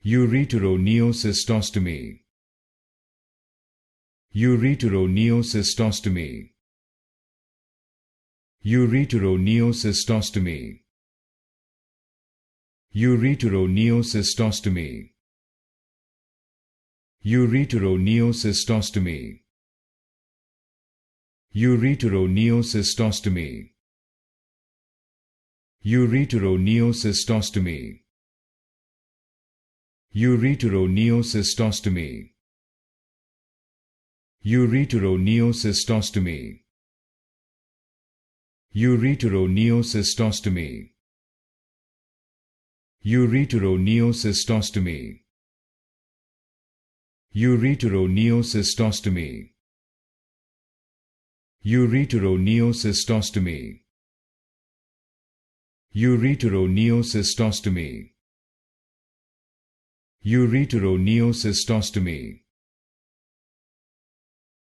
Ureteroneocystostomy. Ureteroneocystostomy. Ureteroneocystostomy. Ureteroneocystostomy. Ureteroneocystostomy. Ureteroneocystostomy. Ureteroneocystostomy. Ureteroneocystostomy. Ureteroneocystostomy. Ureteroneocystostomy. Ureteroneocystostomy. Ureteroneocystostomy. Ureteroneocystostomy. Ureteroneocystostomy. Ureteroneocystostomy.